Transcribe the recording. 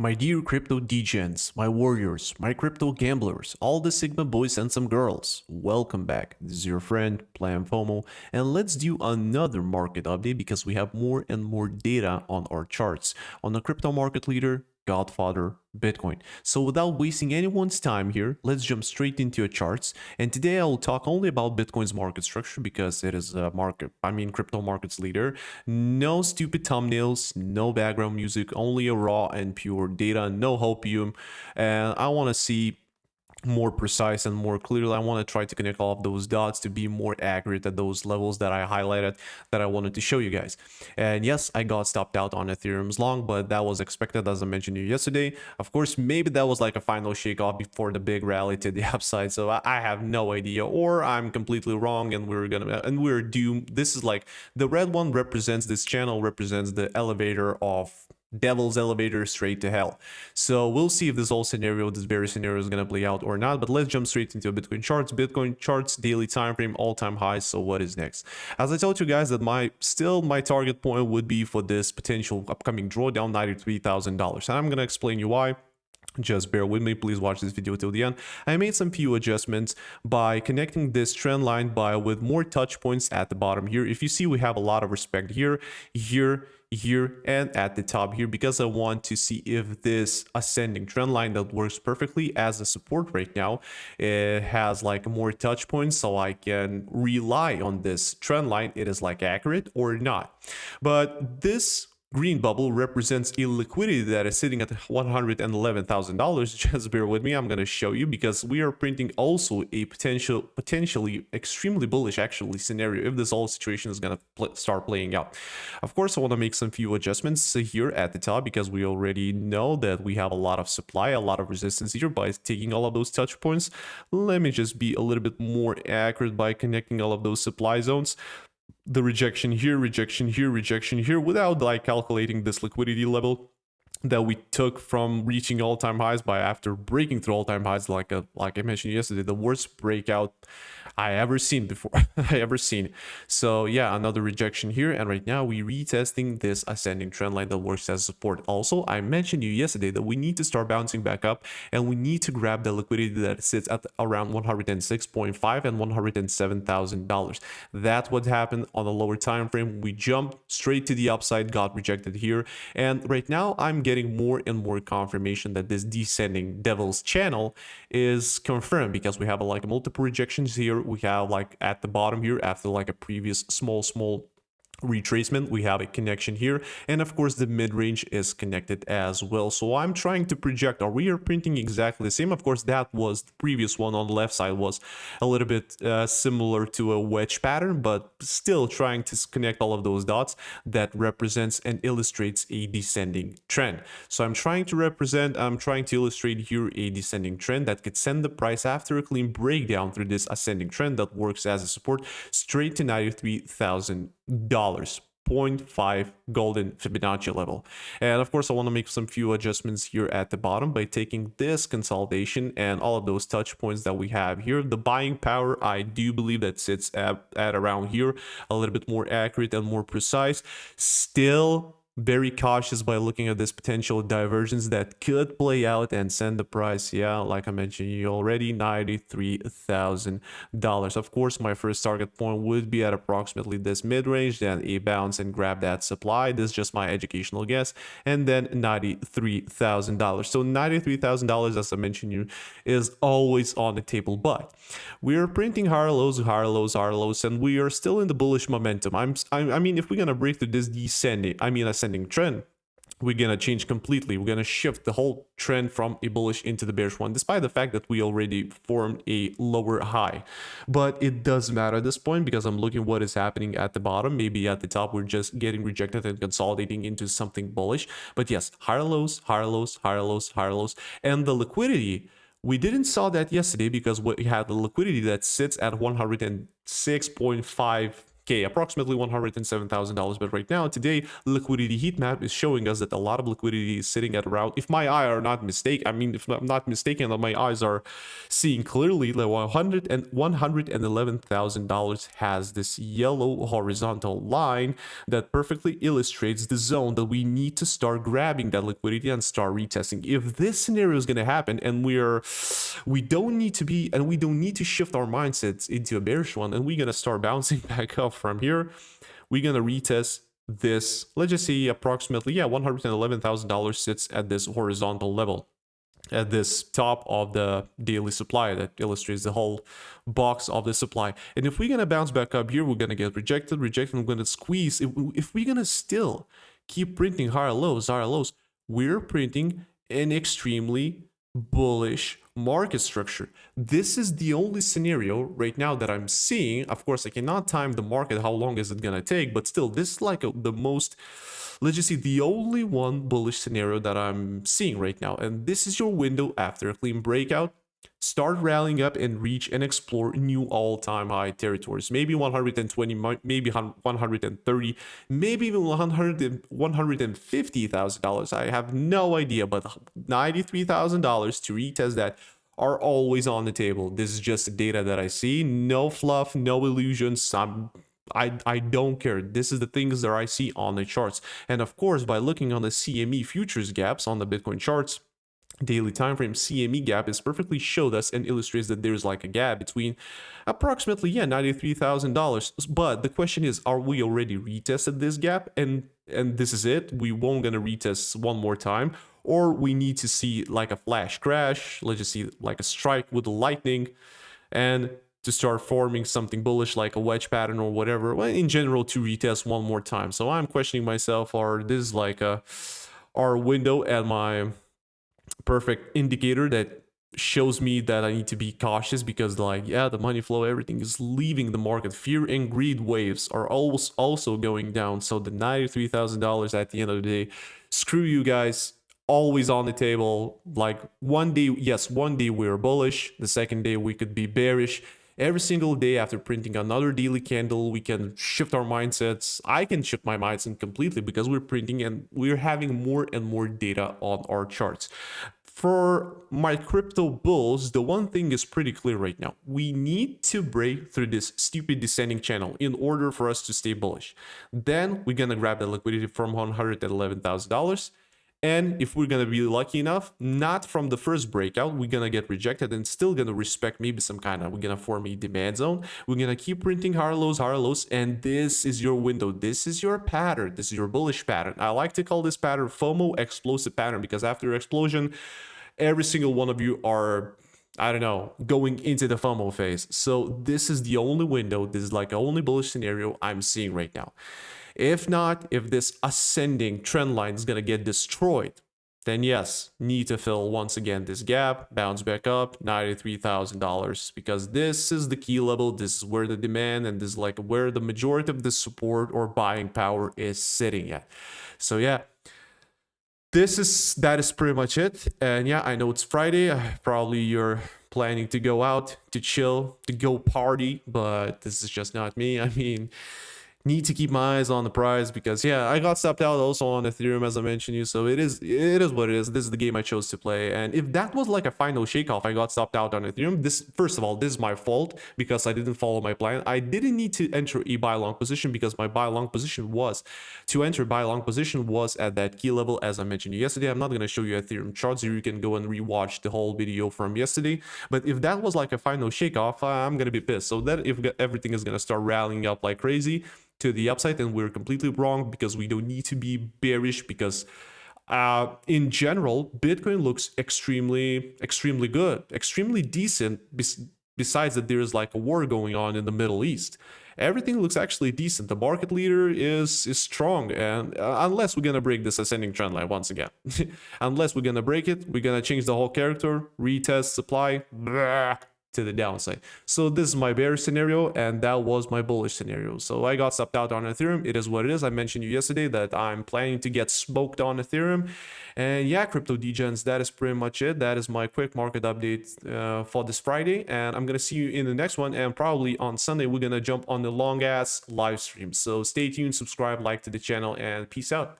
My dear crypto degens, my warriors, my crypto gamblers, all the Sigma boys and some girls, welcome back. This is your friend, Plan FOMO, and let's do another market update because we have more and more data on our charts on the crypto market leader, Godfather, Bitcoin. So without wasting anyone's time here, let's jump straight into your charts. And today I will talk only about Bitcoin's market structure because it is a crypto markets leader. No stupid thumbnails, no background music, only a raw and pure data, no hopium. And I want to see more precise and more clearly. I want to try to connect all of those dots to be more accurate at those levels that I highlighted that I wanted to show you guys. And yes, I got stopped out on Ethereum's long, but that was expected, as I mentioned to you yesterday. Of course, maybe that was like a final shake off before the big rally to the upside, so I have no idea, or I'm completely wrong and we're doomed. This is like the red one represents, this channel represents the elevator of devil's elevator straight to hell. So we'll see if this whole scenario, this very scenario, is going to play out or not. But let's jump straight into Bitcoin charts, daily time frame, all-time highs. So what is next? As I told you guys that my target point would be for this potential upcoming drawdown, $93,000, and I'm going to explain you why. Just bear with me, please watch this video till the end. I made some few adjustments by connecting this trend line with more touch points at the bottom here. If you see, we have a lot of respect here, and at the top here, because I want to see if this ascending trend line that works perfectly as a support right now, it has like more touch points, so I can rely on this trend line, it is like accurate or not. But this green bubble represents a liquidity that is sitting at $111,000. Just bear with me, I'm going to show you, because we are printing also a potentially extremely bullish actually scenario if this whole situation is going to start playing out. Of course, I want to make some few adjustments here at the top, because we already know that we have a lot of supply, a lot of resistance here by taking all of those touch points. Let me just be a little bit more accurate by connecting all of those supply zones. The rejection here, without like calculating this liquidity level that we took from reaching all-time highs by after breaking through all-time highs, like I mentioned yesterday, the worst breakout I ever seen before. So yeah, another rejection here, and right now we retesting this ascending trend line that works as support. Also, I mentioned to you yesterday that we need to start bouncing back up, and we need to grab the liquidity that sits at around 106.5 and $107,000. That's what happened on the lower time frame. We jumped straight to the upside, got rejected here, and right now I'm getting more and more confirmation that this descending devil's channel is confirmed, because we have like multiple rejections here. We have like at the bottom here, after like a previous small retracement, we have a connection here, and of course the mid-range is connected as well. So I'm trying to project, or we are printing exactly the same. Of course, that was the previous one on the left side was a little bit similar to a wedge pattern, but still trying to connect all of those dots that represents and illustrates a descending trend. So I'm trying to illustrate here a descending trend that could send the price, after a clean breakdown through this ascending trend that works as a support, straight to $93,000. 0.5 golden Fibonacci level. And of course, I want to make some few adjustments here at the bottom by taking this consolidation and all of those touch points that we have here. The buying power, I do believe that sits at around here, a little bit more accurate and more precise. Still very cautious by looking at this potential divergence that could play out and send the price, yeah, like I mentioned you already, $93,000. Of course, my first target point would be at approximately this mid-range, then a bounce and grab that supply. This is just my educational guess, and then $93,000. So $93,000, as I mentioned you, is always on the table, but we are printing higher lows, and we are still in the bullish momentum. I mean, if we're gonna break through this ascending trend, we're gonna change completely. We're gonna shift the whole trend from a bullish into the bearish one, despite the fact that we already formed a lower high. But it does matter at this point, because I'm looking what is happening at the bottom. Maybe at the top we're just getting rejected and consolidating into something bullish. But yes, higher lows, and the liquidity, we didn't saw that yesterday because we had the liquidity that sits at 106.5 Okay, approximately $107,000. But right now, today, liquidity heat map is showing us that a lot of liquidity is sitting at around, if my eye are not mistaken, I mean, if I'm not mistaken, that my eyes are seeing clearly, like $111,000 has this yellow horizontal line that perfectly illustrates the zone that we need to start grabbing that liquidity and start retesting. If this scenario is going to happen and we don't need to shift our mindsets into a bearish one, and we're going to start bouncing back up from here, we're going to retest this. Let's just say approximately, yeah, $111,000 sits at this horizontal level, at this top of the daily supply that illustrates the whole box of the supply. And if we're going to bounce back up here, we're going to get rejected, we're going to squeeze. If we're going to still keep printing higher lows, we're printing an extremely bullish market structure. This is the only scenario right now that I'm seeing. Of course, I cannot time the market, how long is it gonna take, but still, this is like the most, let's just see, the only one bullish scenario that I'm seeing right now. And this is your window after a clean breakout. Start rallying up and reach and explore new all-time high territories. Maybe 120, maybe 130, maybe even $150,000. I have no idea, but $93,000 to retest that are always on the table. This is just the data that I see. No fluff, no illusions. I don't care. This is the things that I see on the charts. And of course, by looking on the CME futures gaps on the Bitcoin charts, daily time frame, CME gap is perfectly showed us and illustrates that there's like a gap between approximately, yeah, $93,000. But the question is, are we already retested this gap and this is it? We won't gonna retest one more time, or we need to see like a flash crash, let's just see like a strike with the lightning, and to start forming something bullish like a wedge pattern or whatever, well, in general, to retest one more time. So I'm questioning myself, or this is like our window at my perfect indicator that shows me that I need to be cautious, because like, yeah, the money flow, everything is leaving the market. Fear and greed waves are also going down. So the $93,000 at the end of the day, screw you guys, always on the table. Like one day, yes, one day we're bullish, the second day we could be bearish. Every single day after printing another daily candle, we can shift our mindsets. I can shift my mindset completely because we're printing and we're having more and more data on our charts. For my crypto bulls, the one thing is pretty clear right now. We need to break through this stupid descending channel in order for us to stay bullish. Then we're gonna grab the liquidity from $111,000. And if we're gonna be lucky enough, not from the first breakout, we're gonna get rejected and still gonna respect maybe some kind of, we're gonna form a demand zone. We're gonna keep printing higher lows, and this is your window. This is your pattern. This is your bullish pattern. I like to call this pattern FOMO, explosive pattern, because after explosion, every single one of you are, I don't know, going into the FOMO phase. So this is the only window. This is like the only bullish scenario I'm seeing right now. If not, if this ascending trend line is going to get destroyed, then yes, need to fill once again this gap, bounce back up, $93,000, because this is the key level. This is where the demand, and this is like where the majority of the support or buying power is sitting at. So yeah, that is pretty much it. And yeah, I know it's Friday. Probably you're planning to go out, to chill, to go party, but this is just not me. I mean, need to keep my eyes on the prize, because yeah, I got stopped out also on Ethereum, as I mentioned you. So it is what it is. This is the game I chose to play. And if that was like a final shakeoff, I got stopped out on Ethereum, this, first of all, this is my fault because I didn't follow my plan. I didn't need to enter a buy long position, because my buy long position was at that key level, as I mentioned yesterday. I'm not going to show you Ethereum charts here. You can go and rewatch the whole video from yesterday. But if that was like a final shakeoff, I'm going to be pissed. So that if everything is going to start rallying up like crazy to the upside, and we're completely wrong, because we don't need to be bearish, because in general, Bitcoin looks extremely good, extremely decent, besides that there's like a war going on in the Middle East. Everything looks actually decent. The market leader is strong, and unless we're gonna break this ascending trend line once again, unless we're gonna break it, we're gonna change the whole character, retest supply. Blah. to the downside. So this is my bearish scenario, and that was my bullish scenario. So I got stopped out on Ethereum. It is what it is. I mentioned you yesterday that I'm planning to get smoked on Ethereum. And yeah, crypto degens, that is pretty much it. That is my quick market update for this Friday. And I'm going to see you in the next one. And probably on Sunday, we're going to jump on the long ass live stream. So stay tuned, subscribe, like to the channel, and peace out.